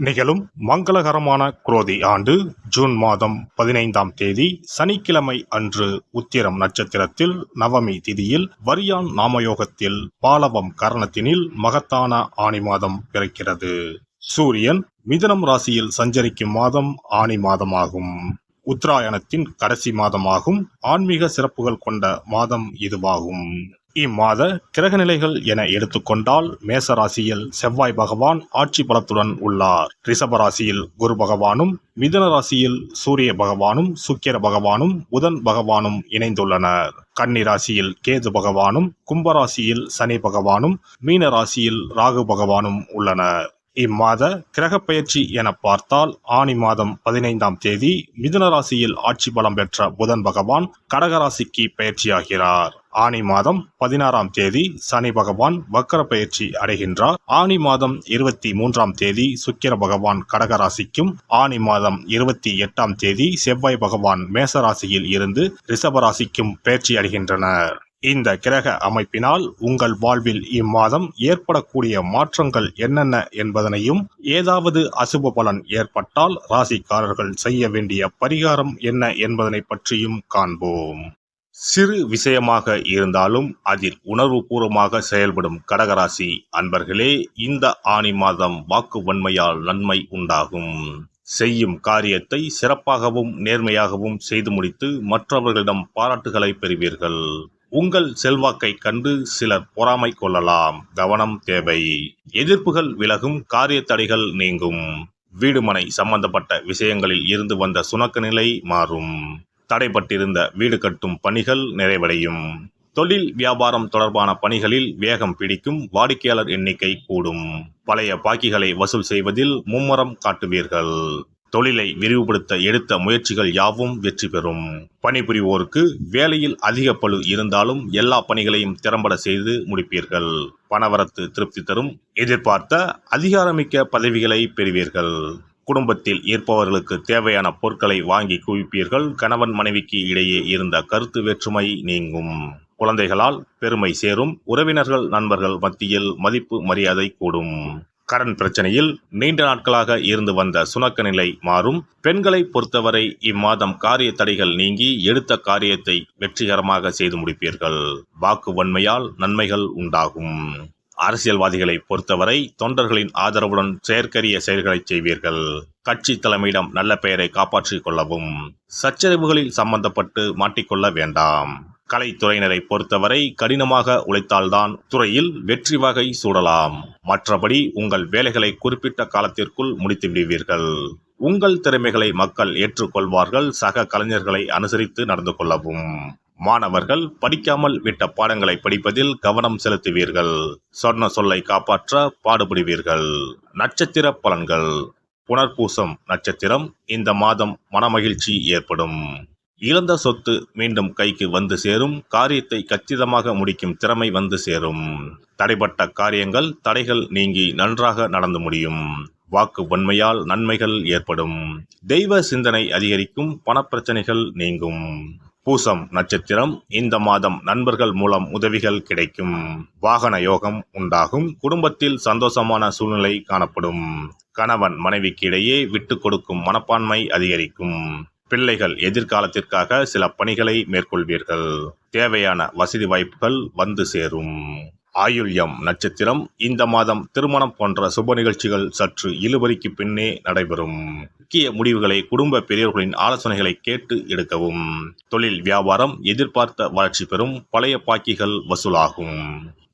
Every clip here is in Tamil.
நிகழும் மங்களகரமான குரோதி ஆண்டு ஜூன் மாதம் 15ஆம் தேதி சனிக்கிழமை அன்று உத்திரம் நட்சத்திரத்தில் நவமி திதியில் வரியான் நாமயோகத்தில் பாலவம் கரணத்தினில் மகத்தான ஆனி மாதம் பிறக்கிறது. சூரியன் மிதுனம் ராசியில் சஞ்சரிக்கும் மாதம் ஆனி மாதமாகும். உத்தராயணத்தின் கடைசி மாதமாகும். ஆன்மீக சிறப்புகள் கொண்ட மாதம் இதுவாகும். இம்மாத கிரகநிலைகள் என எடுத்துக்கொண்டால் மேச ராசியில் செவ்வாய் பகவான் ஆட்சி பலத்துடன் உள்ளார். ரிஷப ராசியில் குரு பகவானும், மிதுன ராசியில் சூரிய பகவானும், சுக்கிர பகவானும், புதன் பகவானும் இணைந்துள்ளனர். கன்னி ராசியில் கேது பகவானும், கும்பராசியில் சனி பகவானும், மீன ராசியில் ராகு பகவானும் உள்ளனர். இம்மாத கிரக பெயர்ச்சி என பார்த்தால் ஆனி மாதம் 15ஆம் தேதி மிதுன ராசியில் ஆட்சி பலம் பெற்ற புதன் பகவான் கடகராசிக்கு பயிற்சியாகிறார். ஆனி மாதம் 16ஆம் தேதி சனி பகவான் வக்கர பயிற்சி அடைகின்றார். ஆனி மாதம் 23ஆம் தேதி சுக்கிர பகவான் கடகராசிக்கும், ஆனி மாதம் 28ஆம் தேதி செவ்வாய் பகவான் மேசராசியில் இருந்து ரிஷபராசிக்கும் பயிற்சி அடைகின்றனர். இந்த கிரக அமைப்பினால் உங்கள் வாழ்வில் இம்மாதம் ஏற்படக்கூடிய மாற்றங்கள் என்னென்ன என்பதனையும், ஏதாவது அசுப பலன் ஏற்பட்டால் ராசிக்காரர்கள் செய்ய வேண்டிய பரிகாரம் என்ன என்பதனை பற்றியும் காண்போம். சிறு விஷயமாக இருந்தாலும் அதில் உணர்வுபூர்வமாக செயல்படும் கடகராசி அன்பர்களே, இந்த ஆனி மாதம் வாக்கு வன்மையால் நன்மை உண்டாகும். செய்யும் காரியத்தை சிறப்பாகவும் நேர்மையாகவும் செய்து முடித்து மற்றவர்களிடம் பாராட்டுகளை பெறுவீர்கள். உங்கள் செல்வாக்கை கண்டு சிலர் பொறாமை கொள்ளலாம். கவனம் தேவை. எதிர்ப்புகள் விலகும், காரிய தடைகள் நீங்கும். வீடுமனை சம்பந்தப்பட்ட விஷயங்களில் இருந்து வந்த சுணக்க நிலை மாறும். தடைப்பட்டிருந்த வீடு கட்டும் பணிகள் நிறைவடையும். தொழில் வியாபாரம் தொடர்பான பணிகளில் வேகம் பிடிக்கும். வாடிக்கையாளர் எண்ணிக்கை கூடும். பழைய பாக்கிகளை வசூல் செய்வதில் மும்முரம் காட்டுவீர்கள். தொழிலை விரிவுபடுத்த எடுத்த முயற்சிகள் யாவும் வெற்றி பெறும். பணிபுரிவோருக்கு வேலையில் அதிக பளு இருந்தாலும் எல்லா பணிகளையும் திறம்பட செய்து முடிப்பீர்கள். பணவரத்து திருப்தி தரும். எதிர்பார்த்த அதிகாரமிக்க பதவிகளை பெறுவீர்கள். குடும்பத்தில் இருப்பவர்களுக்கு தேவையான பொருட்களை வாங்கி குவிப்பீர்கள். கணவன் மனைவிக்கு இடையே இருந்த கருத்து வேற்றுமை நீங்கும். குழந்தைகளால் பெருமை சேரும். உறவினர்கள் நண்பர்கள் மத்தியில் மதிப்பு மரியாதை கூடும். கடன் பிரச்சனையில் நீண்ட நாட்களாக இருந்து வந்த சுணக்க நிலை மாறும். பெண்களை பொறுத்தவரை இம்மாதம் காரிய தடைகள் நீங்கி எடுத்த காரியத்தை வெற்றிகரமாக செய்து முடிப்பீர்கள். வாக்கு வன்மையால் நன்மைகள் உண்டாகும். அரசியல்வாதிகளை பொறுத்தவரை தொண்டர்களின் ஆதரவுடன் செயற்கரிய செயல்களை செய்வீர்கள். கட்சி தலைமையிடம் நல்ல பெயரை காப்பாற்றிக் கொள்ளவும். சச்சரவுகளில் சம்பந்தப்பட்டு மாட்டிக்கொள்ள வேண்டாம். கலைத்துறையினரை பொறுத்தவரை கடினமாக உழைத்தால்தான் துறையில் வெற்றி வகை சூடலாம். மற்றபடி உங்கள் வேலைகளை குறிப்பிட்ட காலத்திற்குள் முடித்து விடுவீர்கள். உங்கள் திறமைகளை மக்கள் ஏற்றுக்கொள்வார்கள். சக கலைஞர்களை அனுசரித்து நடந்து கொள்ளவும். மாணவர்கள் படிக்காமல் விட்ட பாடங்களை படிப்பதில் கவனம் செலுத்துவீர்கள். சொன்ன சொல்லை காப்பாற்ற பாடுபடுவீர்கள். நட்சத்திர பலன்கள். புனர்பூசம் நட்சத்திரம். இந்த மாதம் மனமகிழ்ச்சி ஏற்படும். இழந்த சொத்து மீண்டும் கைக்கு வந்து சேரும். காரியத்தை கச்சிதமாக முடிக்கும் திறமை வந்து சேரும். தடைப்பட்ட காரியங்கள் தடைகள் நீங்கி நன்றாக நடந்து முடியும். வாக்கு வன்மையால் நன்மைகள் ஏற்படும். தெய்வ சிந்தனை அதிகரிக்கும். பணப்பிரச்சனைகள் நீங்கும். பூசம் நட்சத்திரம். இந்த மாதம் நண்பர்கள் மூலம் உதவிகள் கிடைக்கும். வாகன யோகம் உண்டாகும். குடும்பத்தில் சந்தோஷமான சூழ்நிலை காணப்படும். கணவன் மனைவிக்கு இடையே விட்டு கொடுக்கும் மனப்பான்மை அதிகரிக்கும். பிள்ளைகள் எதிர்காலத்திற்காக சில பணிகளை மேற்கொள்வீர்கள். தேவையான வசதி வாய்ப்புகள் வந்து சேரும். ஆயுள்யம் நட்சத்திரம். இந்த மாதம் திருமணம் போன்ற சுப நிகழ்ச்சிகள் சற்று இழுபறிக்கு பின்னே நடைபெறும். முக்கிய முடிவுகளை குடும்ப பெரியவர்களின் ஆலோசனைகளை கேட்டு எடுக்கவும். தொழில் வியாபாரம் எதிர்பார்த்த வளர்ச்சி பெறும். பழைய பாக்கிகள் வசூலாகும்.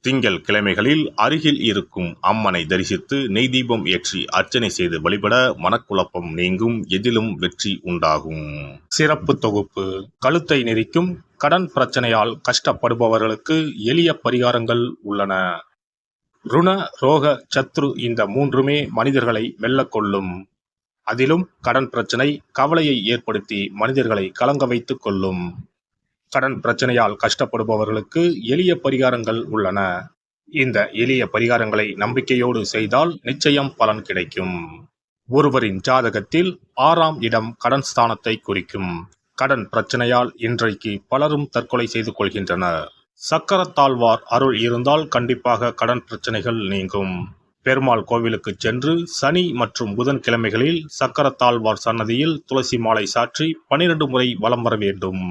திங்கள் கிழமைகளில் அருகில் இருக்கும் அம்மனை தரிசித்து நெய் தீபம் ஏற்றி அர்ச்சனை செய்து வழிபட மனக்குழப்பம் நீங்கும். எதிலும் வெற்றி உண்டாகும். சிறப்பு தொகுப்பு. கழுத்தை நெரிக்கும் கடன் பிரச்சனையால் கஷ்டப்படுபவர்களுக்கு எளிய பரிகாரங்கள் உள்ளன. ருண, ரோக, சத்ரு இந்த மூன்றுமே மனிதர்களை வெல்லக்கொள்ளும். அதிலும் கடன் பிரச்சனை கவலையை ஏற்படுத்தி மனிதர்களை கலங்க வைத்துக் கொள்ளும். கடன் பிரச்சனையால் கஷ்டப்படுபவர்களுக்கு எளிய பரிகாரங்கள் உள்ளன. இந்த எளிய பரிகாரங்களை நம்பிக்கையோடு செய்தால் நிச்சயம் பலன் கிடைக்கும். ஒருவரின் ஜாதகத்தில் 6ஆம் இடம் கடன் ஸ்தானத்தை குறிக்கும். கடன் பிரச்சனையால் இன்றைக்கு பலரும் தற்கொலை செய்து கொள்கின்றனர். சக்கரத்தாழ்வார் அருள் இருந்தால் கண்டிப்பாக கடன் பிரச்சனைகள் நீங்கும். பெருமாள் கோவிலுக்கு சென்று சனி மற்றும் புதன்கிழமைகளில் சக்கரத்தாழ்வார் சன்னதியில் துளசி மாலை சாற்றி 12 முறை வலம் வர வேண்டும்.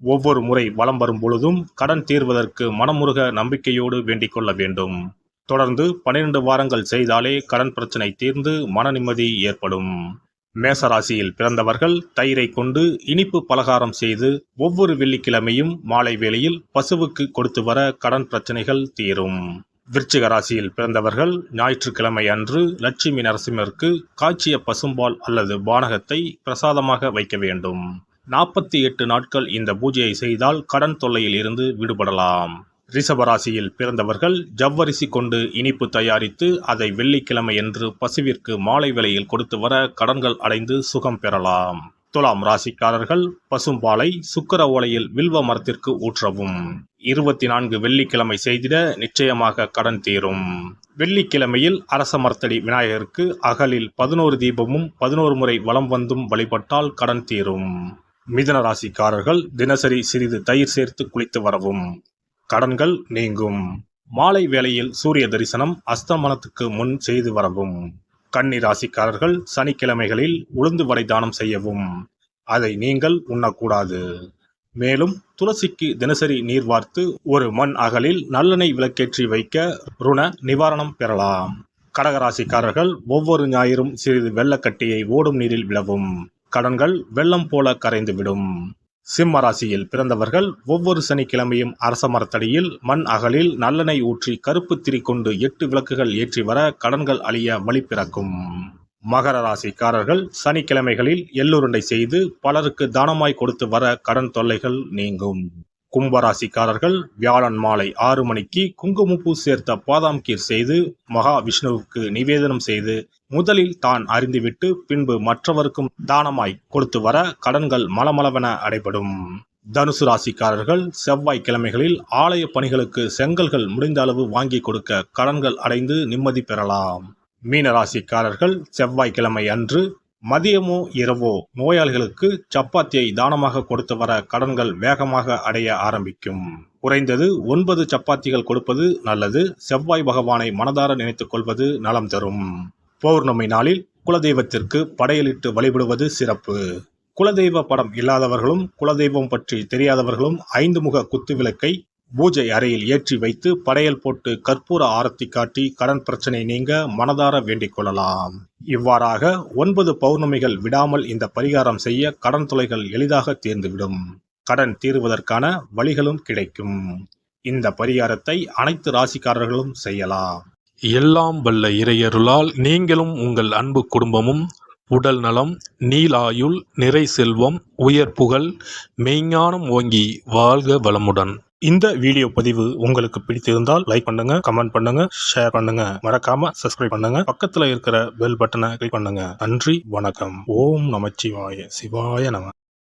ஒவ்வொரு முறை வலம் வரும் பொழுதும் கடன் தீர்வதற்கு மனமுருக நம்பிக்கையோடு வேண்டிக் கொள்ள வேண்டும். தொடர்ந்து 12 வாரங்கள் செய்தாலே கடன் பிரச்சனை தீர்ந்து மன நிம்மதி ஏற்படும். மேசராசியில் பிறந்தவர்கள் தயிரை கொண்டு இனிப்பு பலகாரம் செய்து ஒவ்வொரு வெள்ளிக்கிழமையும் மாலை வேளையில் பசுவுக்கு கொடுத்து வர கடன் பிரச்சனைகள் தீரும். விருச்சிக ராசியில் பிறந்தவர்கள் ஞாயிற்றுக்கிழமை அன்று லட்சுமி நரசிம்மருக்கு காய்ச்சிய பசும்பால் அல்லது பானகத்தை பிரசாதமாக வைக்க வேண்டும். 48 நாட்கள் இந்த பூஜையை செய்தால் கடன் தொல்லையில் இருந்து விடுபடலாம். ரிஷபராசியில் பிறந்தவர்கள் ஜவ்வரிசி கொண்டு இனிப்பு தயாரித்து அதை வெள்ளிக்கிழமையன்று பசுவிற்கு மாலை வேளையில் கொடுத்து வர கடன்கள் அடைந்து சுகம் பெறலாம். துலாம் ராசிக்காரர்கள் பசும்பாலை சுக்கிர ஓலையில் வில்வ மரத்திற்கு ஊற்றவும். 24 வெள்ளிக்கிழமை செய்திட நிச்சயமாக கடன் தீரும். வெள்ளிக்கிழமையில் அரச மரத்தடி விநாயகருக்கு அகலில் 11 தீபமும் 11 முறை வலம் வந்தும் வழிபட்டால் கடன் தீரும். மிதுன ராசிக்காரர்கள் தினசரி சிறிது தயிர் சேர்த்து குளித்து வரவும். கடன்கள் நீங்கும். மாலை வேளையில் சூரிய தரிசனம் அஸ்தமனத்துக்கு முன் செய்து வரவும். கன்னி ராசிக்காரர்கள் சனிக்கிழமைகளில் உளுந்து வடை தானம் செய்யவும். அதை நீங்கள் உண்ணக்கூடாது. மேலும் துளசிக்கு தினசரி நீர் வார்த்து ஒரு மண் அகலில் நல்லெண்ணெய் விளக்கேற்றி வைக்க ருண நிவாரணம் பெறலாம். கடகராசிக்காரர்கள் ஒவ்வொரு ஞாயிறும் சிறிது வெள்ளக்கட்டியை ஓடும் நீரில் விடவும். கடன்கள் வெள்ளம் போல கரைந்துவிடும். சிம்ம ராசியில் பிறந்தவர்கள் ஒவ்வொரு சனிக்கிழமையும் அரச மரத்தடியில் மண் அகலில் நல்லெண்ணெய் ஊற்றி கருப்பு திரி கொண்டு 8 விளக்குகள் ஏற்றி வர கடன்கள் அழிய வழி பிறக்கும். மகர ராசிக்காரர்கள் சனிக்கிழமைகளில் எள்ளுருண்டை செய்து பலருக்கு தானமாய் கொடுத்து வர கடன் தொல்லைகள் நீங்கும். கும்பராசிக்காரர்கள் வியாழன் மாலை 6 மணிக்கு குங்குமப்பூ சேர்த்த பாதாம் கீர் செய்து மகா விஷ்ணுவுக்கு நிவேதனம் செய்து முதலில் தான் அறிந்துவிட்டு பின்பு மற்றவருக்கும் தானமாய் கொடுத்து வர கடன்கள் மலமளவென அடைபடும். தனுசு ராசிக்காரர்கள் செவ்வாய்க்கிழமைகளில் ஆலய பணிகளுக்கு செங்கல்கள் முடிந்த அளவு வாங்கி கொடுக்க கடன்கள் அடைந்து நிம்மதி பெறலாம். மீன ராசிக்காரர்கள் செவ்வாய்க்கிழமை அன்று மதியமோ இரவோ நோயாளிகளுக்கு சப்பாத்தியை தானமாக கொடுத்து வர கடன்கள் வேகமாக அடைய ஆரம்பிக்கும். குறைந்தது 9 சப்பாத்திகள் கொடுப்பது நல்லது. செவ்வாய் பகவானை மனதார நினைத்துக் கொள்வது நலம் தரும். பௌர்ணமி நாளில் குலதெய்வத்திற்கு படையலிட்டு வழிபடுவது சிறப்பு. குலதெய்வ படம் இல்லாதவர்களும் குலதெய்வம் பற்றி தெரியாதவர்களும் 5 முக குத்து விளக்கை பூஜை அறையில் ஏற்றி வைத்து படையல் போட்டு கற்பூர ஆரத்தி காட்டி கடன் பிரச்சனை நீங்க மனதார வேண்டிக் கொள்ளலாம். இவ்வாறாக 9 பௌர்ணமிகள் விடாமல் இந்த பரிகாரம் செய்ய கடன் தொல்லைகள் எளிதாக தீர்ந்துவிடும். கடன் தீர்வதற்கான வழிகளும் கிடைக்கும். இந்த பரிகாரத்தை அனைத்து ராசிக்காரர்களும் செய்யலாம். எல்லாம் வல்ல இறையருளால் நீங்களும் உங்கள் அன்பு குடும்பமும் உடல் நலம், நீலாயுள், நிறை செல்வம், உயர் புகழ், மெய்ஞானம் ஓங்கி வாழ்க வளமுடன். இந்த வீடியோ பதிவு உங்களுக்கு பிடித்திருந்தால் லைக் பண்ணுங்க, கமெண்ட் பண்ணுங்க, ஷேர் பண்ணுங்க, மறக்காம சப்ஸ்கிரைப் பண்ணுங்க, பக்கத்துல இருக்கிற பெல் பட்டனை கிளிக் பண்ணுங்க. நன்றி, வணக்கம். ஓம் நமச்சிவாய. சிவாய நம.